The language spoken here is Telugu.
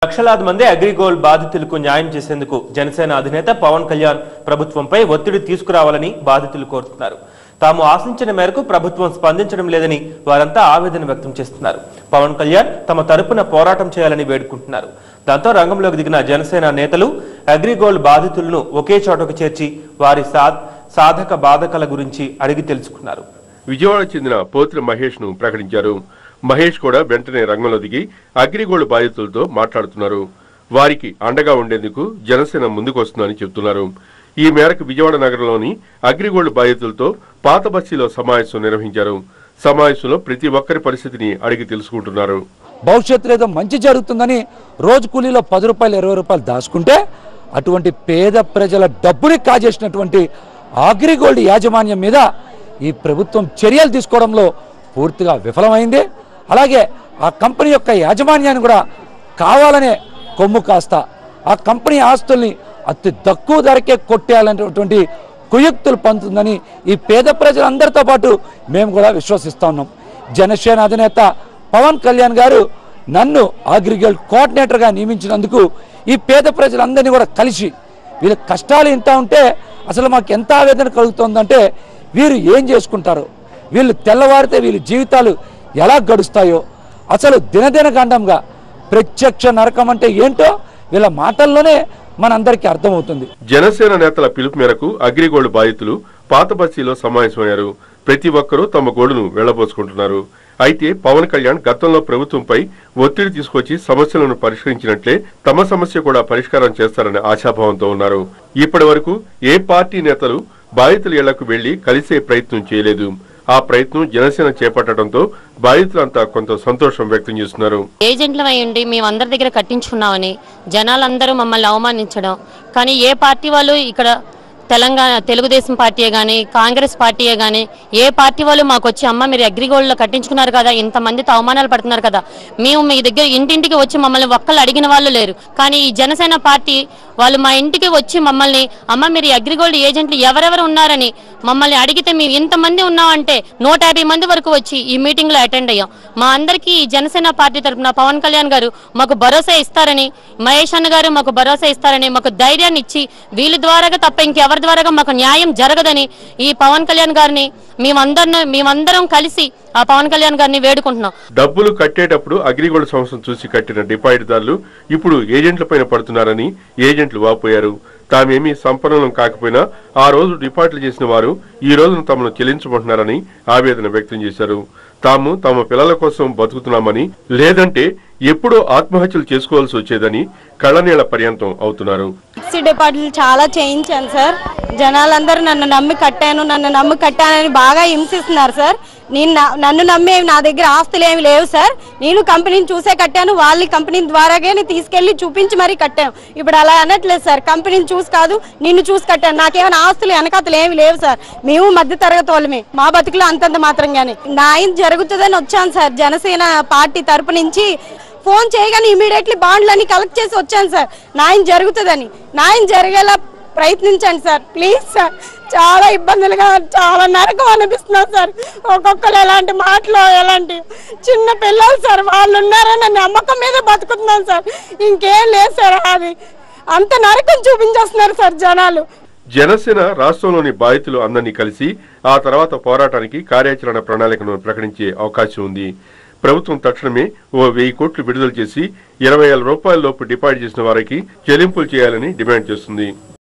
లక్షలాది మంది అగ్రిగోల్డ్ బాధితులకు న్యాయం చేసేందుకు జనసేన అధినేత పవన్ కళ్యాణ్ ప్రభుత్వంపై ఒత్తిడి తీసుకురావాలని బాధితులు కోరుతున్నారు. తాము ఆశించిన మేరకు ప్రభుత్వం స్పందించడం లేదని వారంతా ఆవేదన వ్యక్తం చేస్తున్నారు. పవన్ కళ్యాణ్ తమ తరపున పోరాటం చేయాలని వేడుకుంటున్నారు. దాంతో రంగంలోకి దిగిన జనసేన నేతలు అగ్రిగోల్డ్ బాధితులను ఒకే చోటకు చేర్చి వారి సాధక బాధకల గురించి అడిగి తెలుసుకున్నారు. విజయవాడ చెందిన పోతుల మహేష్ ను ప్రకటించారు. మహేష్ కూడా వెంటనే రంగంలో దిగి అగ్రిగోల్డ్ బాధితులతో మాట్లాడుతున్నారు. వారికి అండగా ఉండేందుకు జనసేన ముందుకు వస్తుందని చెబుతున్నారు. ఈ మేరకు విజయవాడ నగరంలోని అగ్రిగోల్డ్ బాధితులతో పాత బస్తీలో సమావేశం నిర్వహించారు. సమావేశంలో ప్రతి ఒక్కరి పరిస్థితిని అడిగి తెలుసుకుంటున్నారు. భవిష్యత్తులో ఏదో మంచి జరుగుతుందని రోజు కూలీలో 10 రూపాయలు 20 రూపాయలు దాచుకుంటే అటువంటి పేద ప్రజల డబ్బుని కాజేసినటువంటి అగ్రిగోల్డ్ యాజమాన్యం మీద ఈ ప్రభుత్వం చర్యలు తీసుకోవడంలో పూర్తిగా విఫలమైంది. అలాగే ఆ కంపెనీ యొక్క యాజమాన్యాన్ని కూడా కావాలనే కొమ్ము కాస్త ఆ కంపెనీ ఆస్తుల్ని అతి తక్కువ ధరకే కొట్టేయాలనేటువంటి కుయుక్తులు పంతుందని ఈ పేద ప్రజలందరితో పాటు మేము కూడా విశ్వసిస్తా ఉన్నాం. జనసేన అధినేత పవన్ కళ్యాణ్ గారు నన్ను అగ్రిగోల్డ్ కోఆర్డినేటర్గా నియమించినందుకు ఈ పేద ప్రజలందరినీ కూడా కలిసి వీళ్ళ కష్టాలు ఇంత ఉంటే అసలు మాకు ఎంత ఆవేదన కలుగుతుందంటే వీరు ఏం చేసుకుంటారో, వీళ్ళు తెల్లవారితే వీళ్ళ జీవితాలు ఎలా గడుస్తాయో, అసలు దినదిన గండంగా ప్రత్యక్ష నరకం అంటే ఏంటో వీళ్ళ మాటల్లోనే మనందరికీ అర్థమవుతుంది. జనసేన నేతల పిలుపు మేరకు అగ్రిగోల్డ్ బాధితులు పాత బస్తీలో సమావేశమయ్యారు. ప్రతి ఒక్కరూ తమ గోడును వెళ్లబోసుకుంటున్నారు. అయితే పవన్ కళ్యాణ్ గతంలో ప్రభుత్వంపై ఒత్తిడి తీసుకొచ్చి సమస్యలను పరిష్కరించినట్లే తమ సమస్య కూడా పరిష్కారం చేస్తారనే ఆశాభావంతో ఉన్నారు. ఇప్పటి వరకు ఏ పార్టీ నేతలు బాధితుల ఇళ్లకు వెళ్లి కలిసే ప్రయత్నం చేయలేదు. ఆ ప్రయత్నం జనసేన చేపట్టడంతో బాధితులంతా కొంత సంతోషం వ్యక్తం చేస్తున్నారు. ఏజెంట్లమై ఉండి మేమందరి దగ్గర కట్టించుకున్నామని జనాలందరూ మమ్మల్ని అవమానించడం, కానీ ఏ పార్టీ వాళ్ళు ఇక్కడ తెలంగాణ తెలుగుదేశం పార్టీయే కానీ కాంగ్రెస్ పార్టీయే కానీ ఏ పార్టీ వాళ్ళు మాకు వచ్చి అమ్మ మీరు అగ్రిగోల్డ్లో కట్టించుకున్నారు కదా, ఇంతమందితో అవమానాలు పడుతున్నారు కదా, మేము మీ దగ్గర ఇంటింటికి వచ్చి మమ్మల్ని ఒక్కళ్ళు అడిగిన వాళ్ళు లేరు. కానీ ఈ జనసేన పార్టీ వాళ్ళు మా ఇంటికి వచ్చి మమ్మల్ని అమ్మ మీరు అగ్రిగోల్డ్ ఏజెంట్లు ఎవరెవరు ఉన్నారని మమ్మల్ని అడిగితే మేము ఇంతమంది ఉన్నామంటే 150 మంది వరకు వచ్చి ఈ మీటింగ్లో అటెండ్ అయ్యాం. మా అందరికీ ఈ జనసేన పార్టీ తరఫున పవన్ కళ్యాణ్ గారు మాకు భరోసా ఇస్తారని, మహేష్ అన్న గారు మాకు భరోసా ఇస్తారని, మాకు ధైర్యాన్ని ఇచ్చి వీళ్ళ ద్వారాగా తప్ప ఇంకెవరి ద్వారాగా మాకు న్యాయం జరగదని ఈ పవన్ కళ్యాణ్ గారిని మేమందరం కలిసి ఆ పవన్ కళ్యాణ్ గారిని వేడుకుంటున్నాం. డబ్బులు కట్టేటప్పుడు అగ్రిగోల్డ్ సంస్థను చూసి కట్టిన డిపాజిట్దారులు ఇప్పుడు ఏజెంట్ల పైన పడుతున్నారని ఏజెంట్లు వాపోయారు. తామేమీ సంపన్నం కాకపోయినా ఆ రోజు డిపాజిట్లు చేసిన వారు ఈ రోజును తమను చెల్లించబోతున్నారని ఆవేదన వ్యక్తం చేశారు. తాము తమ పిల్లల కోసం బతుకుతున్నామని, లేదంటే ఎప్పుడో ఆత్మహత్యలు చేసుకోవాల్సి వచ్చేదని కళ్ళనీళ్ల పర్యంతం అవుతున్నారు. ఫిక్స్డ్ డిపాజిట్లు చాలా చేయించాను సార్. జనాలందరూ నన్ను నమ్మి కట్టానని బాగా హింసిస్తున్నారు సార్. నన్ను నమ్మి నా దగ్గర ఆస్తులు ఏమి లేవు సార్. నేను కంపెనీని చూసే కట్టాను. వాళ్ళ కంపెనీ ద్వారాగే తీసుకెళ్లి చూపించి మరీ కట్టాను. ఇప్పుడు అలా అనట్లేదు సార్. కంపెనీని చూసి కాదు నిన్ను చూసి కట్టాను. నాకేమైనా ఆస్తులు వెనకాతలు ఏమి లేవు సార్. మేము మధ్య తరగతి వాళ్ళమే. మా బతుకులో అంతంత మాత్రంగానే న్యాయం జరుగుతుందని వచ్చాను సార్. జనసేన పార్టీ తరపు నుంచి ఫోన్ చేయగానే ఇమీడియట్లీ బాండ్లన్నీ కలెక్ట్ చేసి వచ్చాను సార్. న్యాయం జరుగుతుందని. న్యాయం జరిగేలా ప్రయత్నించండి సార్ ప్లీజ్ సార్. చాలా ఇబ్బందులుగా చాలా నరకం అనిపిస్తున్నారు సార్. ఒక్కొక్కరు ఎలాంటి మాటలు ఎలాంటి చిన్న పిల్లలు సార్, వాళ్ళు ఉన్నారని నమ్మకం మీద బతుకుతున్నాను సార్. ఇంకేం లేదు సార్. అది అంత నరకం చూపించేస్తున్నారు సార్ జనాలు. జనసేన రాష్ట్రంలోని బాధితులు అందరినీ కలిసి ఆ తర్వాత పోరాటానికి కార్యాచరణ ప్రణాళికను ప్రకటించే అవకాశం ఉంది. ప్రభుత్వం తక్షణమే 1000 కోట్లు విడుదల చేసి 20,000 రూపాయల లోపు డిపాజిట్ చేసిన వారికి చెల్లింపులు చేయాలని డిమాండ్ చేస్తుంది.